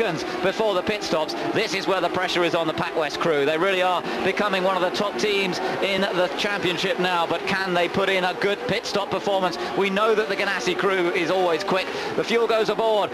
seconds before the pit stops. This is where the pressure is on the PacWest crew. They really are becoming one of the top teams in the championship now, but can they put in a good pit stop performance? We know that the Ganassi crew is always quick. The fuel goes aboard.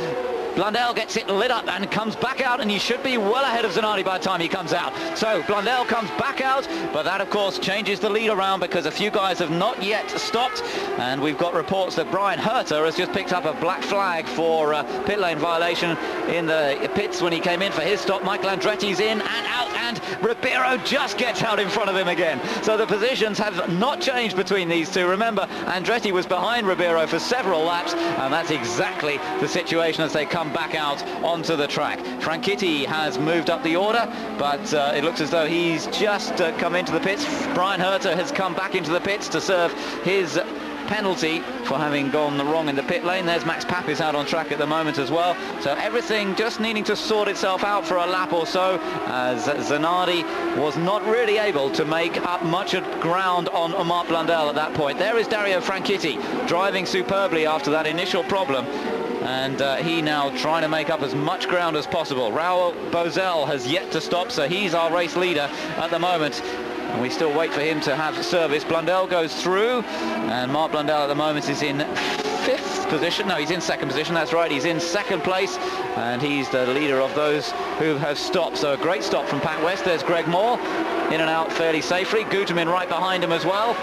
Blundell gets it lit up and comes back out, and he should be well ahead of Zanardi by the time he comes out. So Blundell comes back out, but that of course changes the lead around because a few guys have not yet stopped, and we've got reports that Brian Herter has just picked up a black flag for pit lane violation in the pits when he came in for his stop. Michael Andretti's in and out, and Ribeiro just gets out in front of him again. So the positions have not changed between these two. Remember, Andretti was behind Ribeiro for several laps, and that's exactly the situation as they come back out onto the track. Franchitti has moved up the order, but it looks as though he's just come into the pits. Brian Herter has come back into the pits to serve his penalty for having gone wrong in the pit lane. There's Max Papis out on track at the moment as well. So everything just needing to sort itself out for a lap or so, as Zanardi was not really able to make up much of ground on Marc Blundell at that point. There is Dario Franchitti driving superbly after that initial problem, and he now trying to make up as much ground as possible. Raoul Boesel has yet to stop, so he's our race leader at the moment, and we still wait for him to have service. Blundell goes through, and Marc Blundell at the moment is in fifth position. No, he's in second position, that's right, he's in second place, and he's the leader of those who have stopped. So a great stop from PacWest. There's Greg Moore in and out fairly safely, Guterman right behind him as well,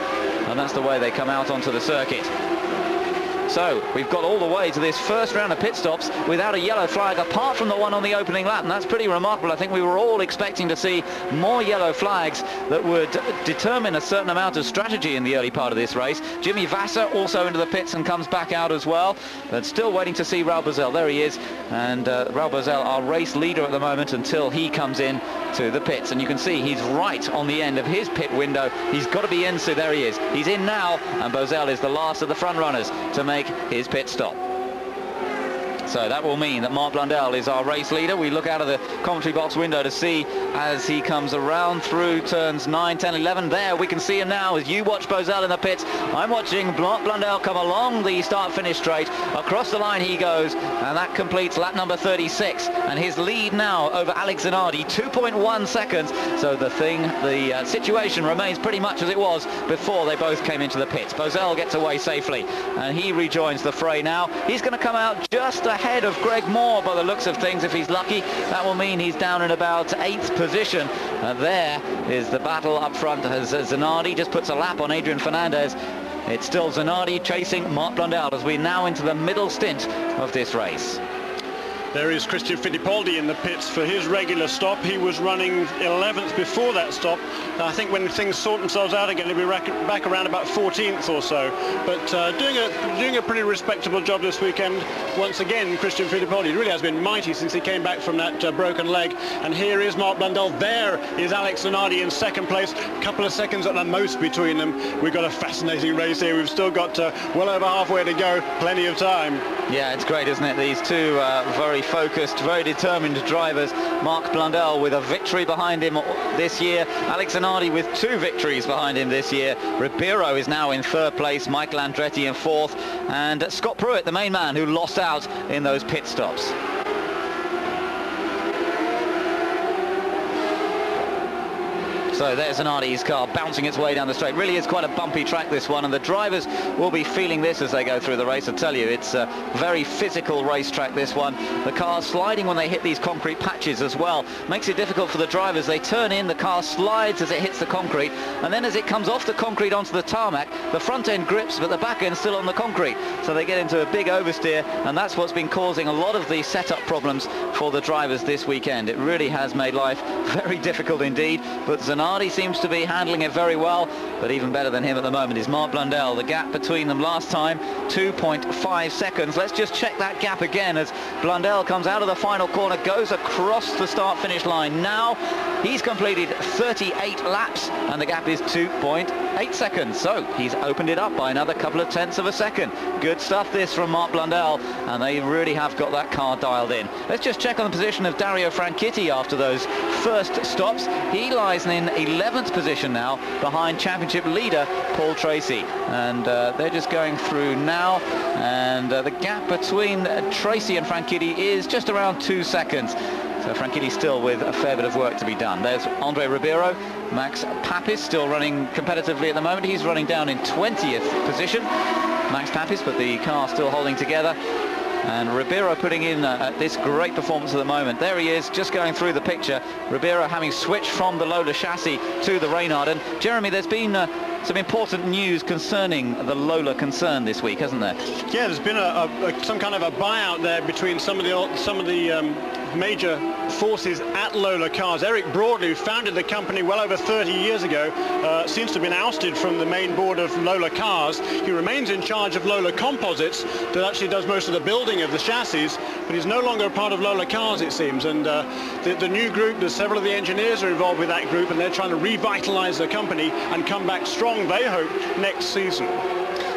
and that's the way they come out onto the circuit. So we've got all the way to this first round of pit stops without a yellow flag, apart from the one on the opening lap, and that's pretty remarkable. I think we were all expecting to see more yellow flags that would determine a certain amount of strategy in the early part of this race. Jimmy Vasser also into the pits and comes back out as well, but still waiting to see Raoul Boesel. There he is, and Raoul Boesel, our race leader at the moment until he comes in to the pits, and you can see he's right on the end of his pit window. He's got to be in, so there he is. He's in now, and Boesel is the last of the front runners to make his pit stop. So that will mean that Marc Blundell is our race leader. We look out of the commentary box window to see as he comes around through turns 9, 10, 11. There we can see him now as you watch Boesel in the pits. I'm watching Marc Blundell come along the start-finish straight. Across the line he goes, and that completes lap number 36. And his lead now over Alex Zanardi, 2.1 seconds. So the situation remains pretty much as it was before they both came into the pits. Boesel gets away safely, and he rejoins the fray now. He's going to come out just ahead of Greg Moore by the looks of things if he's lucky. That will mean he's down in about 8th position. There is the battle up front as Zanardi just puts a lap on Adrian Fernandez. It's still Zanardi chasing Marc Blundell as we're now into the middle stint of this race. There is Christian Fittipaldi in the pits for his regular stop. He was running 11th before that stop. I think when things sort themselves out again, he'll be back around about 14th or so. But doing a pretty respectable job this weekend. Once again, Christian Fittipaldi really has been mighty since he came back from that broken leg. And here is Marc Blundell. There is Alex Zanardi in second place. A couple of seconds at the most between them. We've got a fascinating race here. We've still got well over halfway to go. Plenty of time. Yeah, it's great, isn't it? These two very focused, very determined drivers. Marc Blundell with a victory behind him this year. Alex Zanardi with 2 victories behind him this year. Ribeiro is now in 3rd place. Michael Andretti in 4th. And Scott Pruitt, the main man, who lost out in those pit stops. So there's Zanardi's car bouncing its way down the straight. Really is quite a bumpy track, this one, and the drivers will be feeling this as they go through the race. I tell you, it's a very physical racetrack, this one. The cars sliding when they hit these concrete patches as well. Makes it difficult for the drivers. They turn in, the car slides as it hits the concrete, and then as it comes off the concrete onto the tarmac, the front end grips, but the back end's still on the concrete. So they get into a big oversteer, and that's what's been causing a lot of the setup problems for the drivers this weekend. It really has made life very difficult indeed, but Zanardi seems to be handling it very well, but even better than him at the moment is Marc Blundell. The gap between them last time, 2.5 seconds. Let's just check that gap again as Blundell comes out of the final corner, goes across the start-finish line. Now he's completed 38 laps, and the gap is 2.8 seconds. So he's opened it up by another couple of tenths of a second. Good stuff this from Marc Blundell, and they really have got that car dialed in. Let's just check on the position of Dario Franchitti after those first stops. He lies in 11th position now, behind championship leader Paul Tracy. And they're just going through now, and the gap between Tracy and Franchitti is just around 2 seconds. So Franchitti still with a fair bit of work to be done. There's Andre Ribeiro. Max Papis still running competitively at the moment. He's running down in 20th position. Max Papis, but the car still holding together. And Ribeiro putting in this great performance at the moment. There he is, just going through the picture. Ribeiro having switched from the Lola chassis to the Reynard. And Jeremy, there's been some important news concerning the Lola concern this week, hasn't there? Yeah, there's been some kind of a buyout there between some of the major forces at Lola Cars. Eric Broadley, who founded the company well over 30 years ago, seems to have been ousted from the main board of Lola Cars. He remains in charge of Lola Composites, that actually does most of the building of the chassis, but he's no longer a part of Lola Cars, it seems. And the new group, there's several of the engineers are involved with that group, and they're trying to revitalize the company and come back strong, they hope, next season.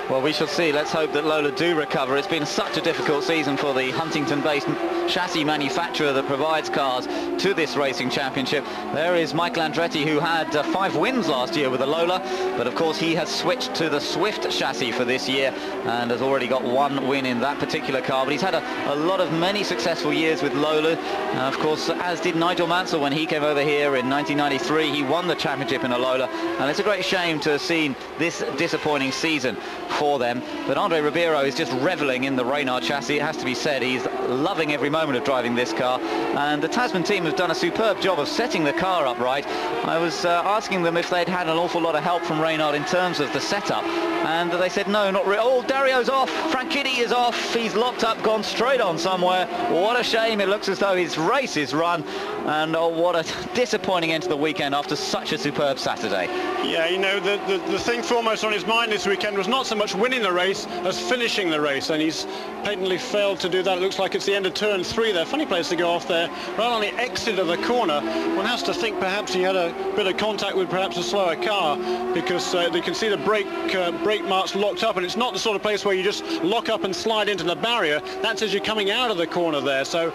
Well, we shall see. Let's hope that Lola do recover. It's been such a difficult season for the Huntington-based chassis manufacturer that provides cars to this racing championship. There is Michael Andretti, who had 5 wins last year with the Lola, but of course he has switched to the Swift chassis for this year and has already got 1 win in that particular car. But he's had a lot of many successful years with Lola. Of course, as did Nigel Mansell when he came over here in 1993. He won the championship in a Lola, and it's a great shame to have seen this disappointing season for them. But Andre Ribeiro is just reveling in the Reynard chassis, it has to be said. He's loving every moment of driving this car, and the Tasman team has done a superb job of setting the car up right. I was asking them if they'd had an awful lot of help from Reynard in terms of the setup, and they said no, not really. Oh, Dario's off, Franchitti is off, he's locked up, gone straight on somewhere. What a shame. It looks as though his race is run, and oh, what a disappointing end to the weekend after such a superb Saturday. Yeah, you know, the thing foremost on his mind this weekend was not so much winning the race as finishing the race, and he's patently failed to do that. It looks like it's the end of turn 3 there. Funny place to go off there, right on the exit of the corner. One has to think perhaps he had a bit of contact with perhaps a slower car, because they can see the brake marks locked up, and it's not the sort of place where you just lock up and slide into the barrier. That's as you're coming out of the corner there. So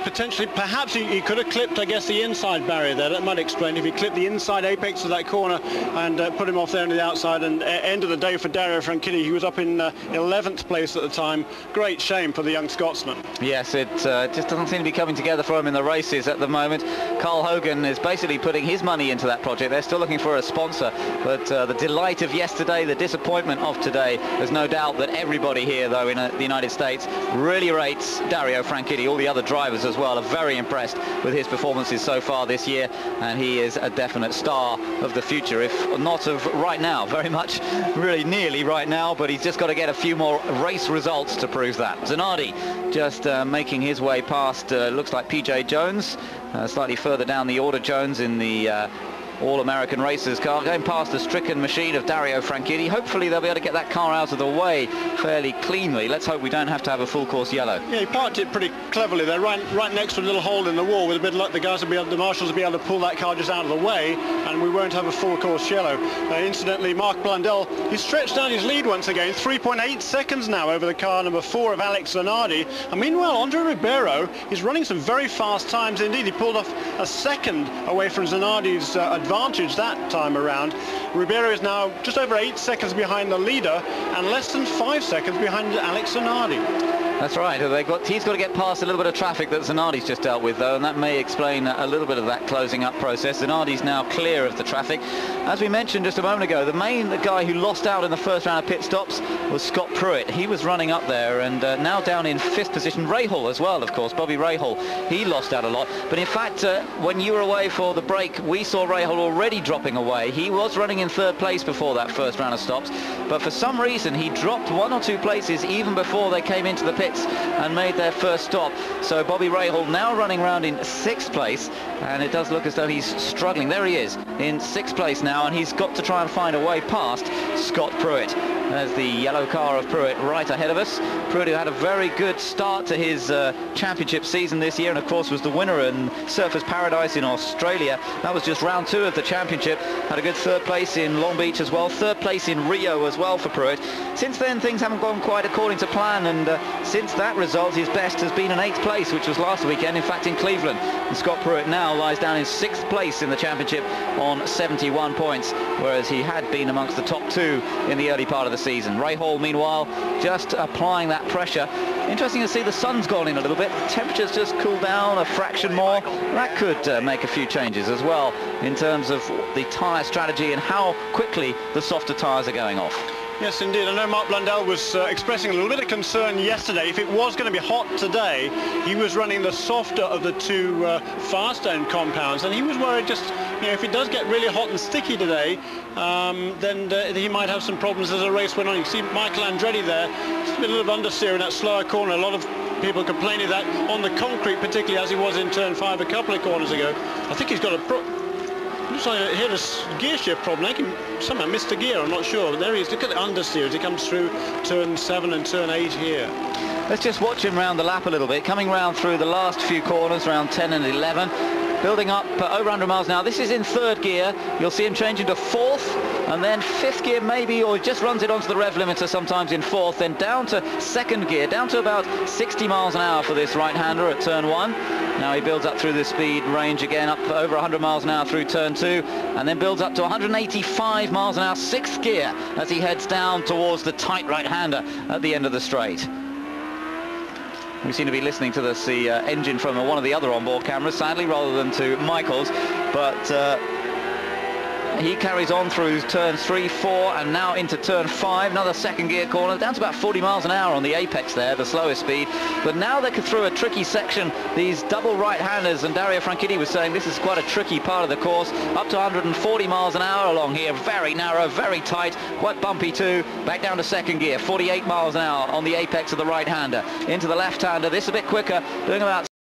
potentially, perhaps he could have clipped, I guess, the inside barrier there. That might explain if he clipped the inside apex of that corner and put him off there on the outside. And end of the day for Dario Franchitti. He was up in 11th place at the time. Great shame for the young Scotsman. Yes, it just doesn't seem to be coming together for him in the races at the moment. Carl Hogan is basically putting his money into that project. They're still looking for a sponsor, but the delight of yesterday, the disappointment of today, there's no doubt that everybody here, though, in the United States really rates Dario Franchitti. All the other drivers as well are very impressed with his performances so far this year, and he is a definite star of the future, if not of right now. Very much, really nearly right now, but he's just got to get a few more race results to prove that. Zanardi just making his way past, looks like PJ Jones, slightly further down the order. Jones in the All-American Racers car, going past the stricken machine of Dario Franchitti. Hopefully they'll be able to get that car out of the way fairly cleanly. Let's hope we don't have to have a full course yellow. Yeah, he parked it pretty cleverly. They're right next to a little hole in the wall. With a bit of luck, the marshals will be able to pull that car just out of the way, and we won't have a full course yellow. Incidentally, Mark Blundell, he's stretched down his lead once again, 3.8 seconds now over the car number 4 of Alex Zanardi. And meanwhile, Andre Ribeiro is running some very fast times indeed. He pulled off a second away from Zanardi's advantage that time around. Ribeiro is now just over 8 seconds behind the leader and less than 5 seconds behind Alex Zanardi. That's right. He's got to get past a little bit of traffic that Zanardi's just dealt with, though, and that may explain a little bit of that closing up process. Zanardi's now clear of the traffic. As we mentioned just a moment ago, the guy who lost out in the first round of pit stops was Scott Pruitt. He was running up there, and now down in 5th position. Rahal as well, of course, Bobby Rahal. He lost out a lot. But in fact, when you were away for the break, we saw Rahal already dropping away. He was running in 3rd place before that first round of stops, but for some reason he dropped 1 or 2 places even before they came into the pits and made their first stop. So Bobby Rahal now running around in 6th place, and it does look as though he's struggling. There he is in 6th place now, and he's got to try and find a way past Scott Pruitt. There's the yellow car of Pruitt right ahead of us. Pruitt, who had a very good start to his championship season this year, and of course was the winner in Surfers Paradise in Australia. That was just round 2 of the championship. Had a good 3rd place in Long Beach as well, 3rd place in Rio as well for Pruitt. Since then things haven't gone quite according to plan, and since that result, his best has been in 8th place, which was last weekend, in fact, in Cleveland. And Scott Pruitt now lies down in 6th place in the championship on 71 points, whereas he had been amongst the top 2 in the early part of the season. Ray Hall, meanwhile, just applying that pressure. Interesting to see the sun's gone in a little bit. The temperature's just cooled down a fraction more. That could make a few changes as well in terms of the tyre strategy and how quickly the softer tyres are going off. Yes, indeed. I know Mark Blundell was expressing a little bit of concern yesterday. If it was going to be hot today, he was running the softer of the 2 fast end compounds, and he was worried just, if it does get really hot and sticky today, then he might have some problems as the race went on. You see Michael Andretti there, just a little of understeer in that slower corner. A lot of people complaining that on the concrete, particularly as he was in turn 5 a couple of corners ago. I think he's got looks like he had a gear shift problem. I think he somehow missed a gear, I'm not sure. But there he is. Look at the understeer as he comes through turn 7 and turn 8 here. Let's just watch him round the lap a little bit. Coming round through the last few corners, around 10 and 11. Building up over 100 miles now. This is in 3rd gear. You'll see him change into 4th, and then 5th gear maybe, or just runs it onto the rev limiter sometimes in 4th, then down to 2nd gear, down to about 60 miles an hour for this right-hander at turn 1. Now he builds up through the speed range again, up over 100 miles an hour through turn 2, and then builds up to 185 miles an hour, 6th gear, as he heads down towards the tight right-hander at the end of the straight. We seem to be listening to the engine from one of the other onboard cameras, sadly, rather than to Michael's, but he carries on through turns 3, 4, and now into turn 5, another 2nd gear corner, down to about 40 miles an hour on the apex there, the slowest speed. But now they could through a tricky section, these double right-handers, and Dario Franchitti was saying this is quite a tricky part of the course, up to 140 miles an hour along here, very narrow, very tight, quite bumpy too. Back down to 2nd gear, 48 miles an hour on the apex of the right-hander. Into the left-hander, this a bit quicker, doing about